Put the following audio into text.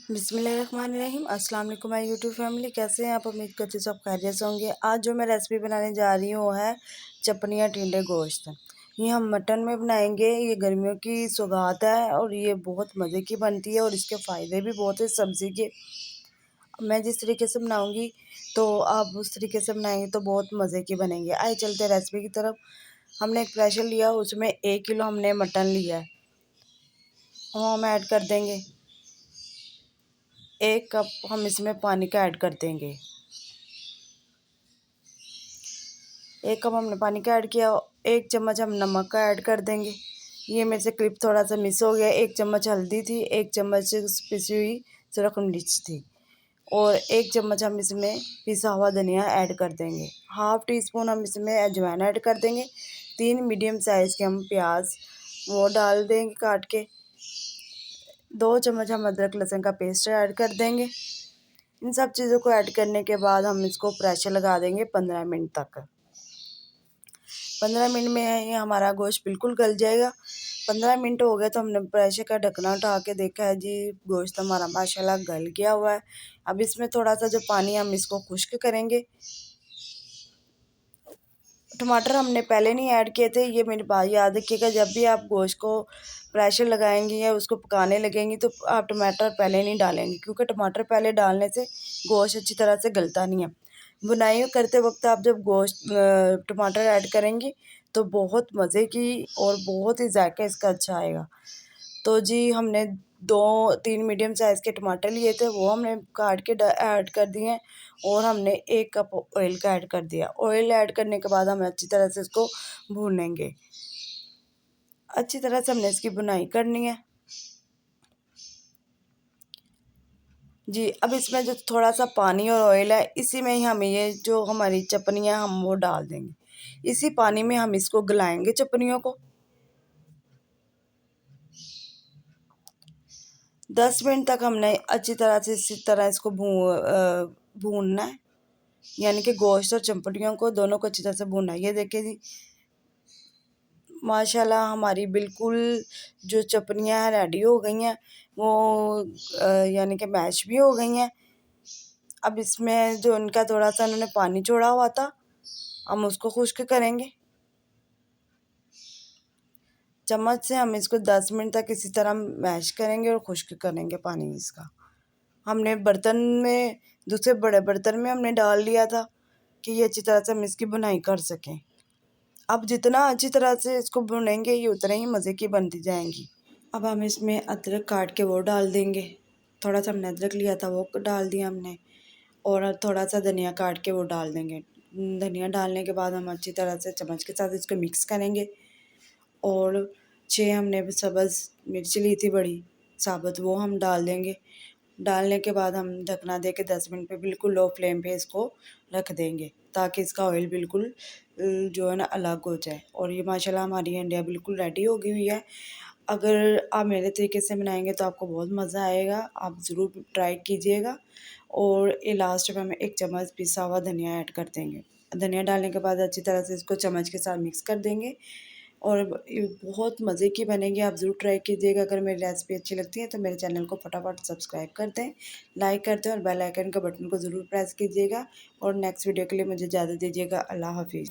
बिस्मिल्लाहिर्रहमानिर्रहीम। अस्सलाम वालेकुम माय यूट्यूब फैमिली, कैसे हैं आप? उम्मीद करते सब खैरियत से होंगे। आज जो मैं रेसिपी बनाने जा रही हूँ वो है चपनिया टिंडे गोश्त। ये हम मटन में बनाएंगे। ये गर्मियों की सौगात है और ये बहुत मज़े की बनती है और इसके फ़ायदे भी बहुत है सब्ज़ी के। मैं जिस तरीके से बनाऊँगी तो आप उस तरीके से बनाएंगे तो बहुत मज़े की बनेंगे। आइए चलते हैं रेसिपी की तरफ। हमने एक प्रेशर लिया, उसमें 1 किलो हमने मटन लिया है, वो हम ऐड कर देंगे। 1 कप हम इसमें पानी का ऐड कर देंगे। 1 कप हमने पानी का ऐड किया। 1 चम्मच हम नमक का ऐड कर देंगे। ये मेरे से क्लिप थोड़ा सा मिस हो गया। 1 चम्मच हल्दी थी, 1 चम्मच पिसी हुई सुरख मिर्च थी और 1 चम्मच हम इसमें पिसा हुआ धनिया ऐड कर देंगे। हाफ़ टी स्पून हम इसमें अजवाइन ऐड कर देंगे। 3 मीडियम साइज़ के हम प्याज वो डाल देंगे काट के। 2 चम्मच हम अदरक लहसुन का पेस्ट ऐड कर देंगे। इन सब चीज़ों को ऐड करने के बाद हम इसको प्रेशर लगा देंगे 15 मिनट तक। 15 मिनट में ये हमारा गोश्त बिल्कुल गल जाएगा। 15 मिनट हो गए तो हमने प्रेशर का ढक्कना उठा के देखा है जी, गोश्त हमारा माशाल्लाह गल गया हुआ है। अब इसमें थोड़ा सा जो पानी हम इसको खुश्क करेंगे। टमाटर हमने पहले नहीं ऐड किए थे, ये मेरी बात याद रखिएगा। जब भी आप गोश्त को प्रेशर लगाएंगी या उसको पकाने लगेंगी तो आप टमाटर पहले नहीं डालेंगे, क्योंकि टमाटर पहले डालने से गोश्त अच्छी तरह से गलता नहीं है। बुनाई करते वक्त आप जब गोश्त टमाटर ऐड करेंगी तो बहुत मज़े की और बहुत ही जायका इसका अच्छा आएगा। तो जी हमने 2-3 मीडियम साइज़ के टमाटर लिए थे, वो हमने काट के ऐड कर दिए हैं और हमने 1 कप ऑयल का ऐड कर दिया। ऑयल ऐड करने के बाद हम अच्छी तरह से इसको भूनेंगे। अच्छी तरह से हमने इसकी भुनाई करनी है जी। अब इसमें जो थोड़ा सा पानी और ऑयल है, इसी में ही हमें ये जो हमारी चपनियाँ हम वो डाल देंगे। इसी पानी में हम इसको गलाएंगे चपनियों को। 10 मिनट तक हमने अच्छी तरह से इसी तरह इसको भूनना है, यानी कि गोश्त और चपनियों को दोनों को अच्छी तरह से भूनना है। ये देखिए जी, माशाल्लाह हमारी बिल्कुल जो चपनियाँ हैं रेडी हो गई हैं, वो यानी कि मैश भी हो गई हैं। अब इसमें जो उनका थोड़ा सा उन्होंने पानी छोड़ा हुआ था, हम उसको खुश्क करेंगे। चम्मच से हम इसको 10 मिनट तक इसी तरह मैश करेंगे और खुश्क करेंगे पानी इसका। हमने बर्तन में, दूसरे बड़े बर्तन में हमने डाल लिया था कि ये अच्छी तरह से हम इसकी बुनाई कर सकें। अब जितना अच्छी तरह से इसको भुनेंगे ये उतने ही मज़े की बनती जाएंगी। अब हम इसमें अदरक काट के वो डाल देंगे। थोड़ा सा हमने अदरक लिया था वो डाल दिया हमने, और थोड़ा सा धनिया काट के वो डाल देंगे। धनिया डालने के बाद हम अच्छी तरह से चम्मच के साथ इसको मिक्स करेंगे। और 6 हमने सब्ज़ मिर्च ली थी बड़ी साबुत, वो हम डाल देंगे। डालने के बाद हम ढकना दे के 10 मिनट पे बिल्कुल लो फ्लेम पे इसको रख देंगे, ताकि इसका ऑयल बिल्कुल जो है ना अलग हो जाए। और ये माशाल्लाह हमारी हंडिया बिल्कुल रेडी हो गई हुई है। अगर आप मेरे तरीके से बनाएंगे तो आपको बहुत मज़ा आएगा, आप ज़रूर ट्राई कीजिएगा। और ये लास्ट में हम 1 चम्मच पिसा हुआ धनिया ऐड कर देंगे। धनिया डालने के बाद अच्छी तरह से इसको चम्मच के साथ मिक्स कर देंगे और ये बहुत मज़े की बनेगी। आप ज़रूर ट्राई कीजिएगा। अगर मेरी रेसिपी अच्छी लगती है तो मेरे चैनल को फटाफट सब्सक्राइब कर दें, लाइक कर दें और बेल आइकन का बटन को ज़रूर प्रेस कीजिएगा। और नेक्स्ट वीडियो के लिए मुझे इजाज़त दीजिएगा। अल्लाह हाफ़िज़।